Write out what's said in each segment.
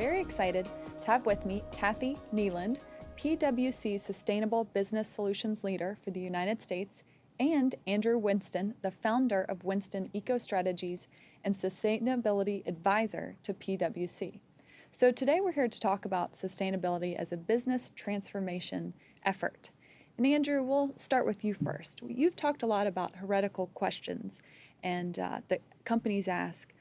very excited to have with me Kathy Nieland, PwC's Sustainable Business Solutions Leader for the United States, and Andrew Winston, the founder of Winston Eco-Strategies and Sustainability Advisor to PwC. So today we're here to talk about sustainability as a business transformation effort. And Andrew, we'll start with you first. You've talked a lot about heretical questions and that companies ask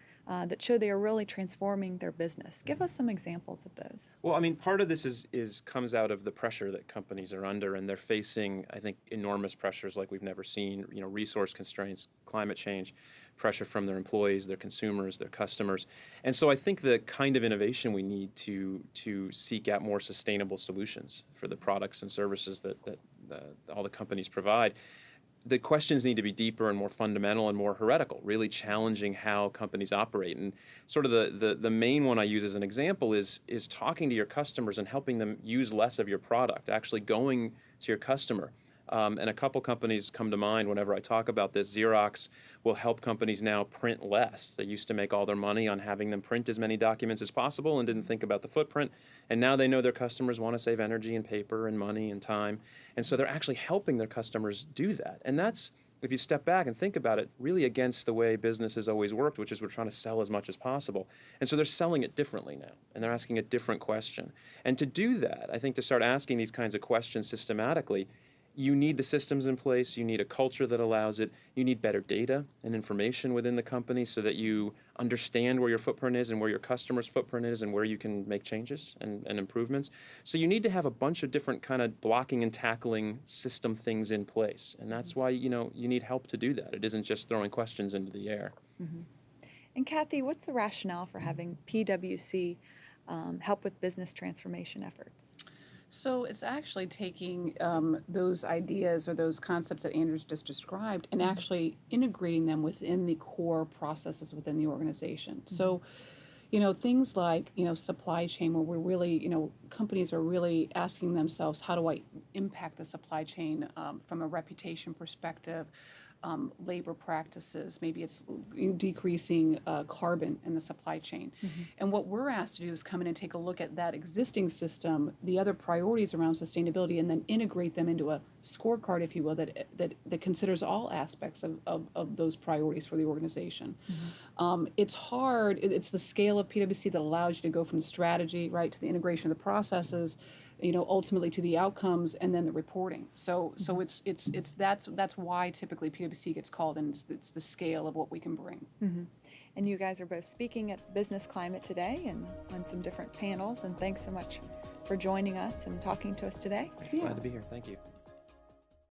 that show they are really transforming their business. Give us some examples of those. Well, I mean, part of this comes out of the pressure that companies are under, and they're facing, I think, enormous pressures like we've never seen. You know, resource constraints, climate change, pressure from their employees, their consumers, their customers. And so I think the kind of innovation we need to seek out more sustainable solutions for the products and services that all the companies provide. The questions need to be deeper and more fundamental and more heretical, really challenging how companies operate. And sort of the main one I use as an example is talking to your customers and helping them use less of your product, actually going to your customer. And a couple companies come to mind whenever I talk about this. Xerox will help companies now print less. They used to make all their money on having them print as many documents as possible and didn't think about the footprint. And now they know their customers want to save energy and paper and money and time. And so they're actually helping their customers do that. And that's, if you step back and think about it, really against the way business has always worked, which is we're trying to sell as much as possible. And so they're selling it differently now, and they're asking a different question. And to do that, I think to start asking these kinds of questions systematically, you need the systems in place, you need a culture that allows it, you need better data and information within the company so that you understand where your footprint is and where your customer's footprint is and where you can make changes and improvements. So you need to have a bunch of different kind of blocking and tackling system things in place. And that's why, you need help to do that. It isn't just throwing questions into the air. Mm-hmm. And Kathy, what's the rationale for having PwC help with business transformation efforts? So it's actually taking those ideas or those concepts that Andrew's just described and actually integrating them within the core processes within the organization. So, things like, supply chain, where we're really, companies are really asking themselves, how do I impact the supply chain from a reputation perspective? Labor practices, maybe it's decreasing carbon in the supply chain. Mm-hmm. And what we're asked to do is come in and take a look at that existing system, the other priorities around sustainability, and then integrate them into a scorecard, if you will, that considers all aspects of those priorities for the organization. Mm-hmm. It's hard. It's the scale of PwC that allows you to go from the strategy, right, to the integration of the processes, ultimately to the outcomes and then the reporting. So it's that's why typically PwC gets called, and it's the scale of what we can bring. Mm-hmm. And you guys are both speaking at Business Climate today and on some different panels, and thanks so much for joining us and talking to us today. Glad to be here. Thank you.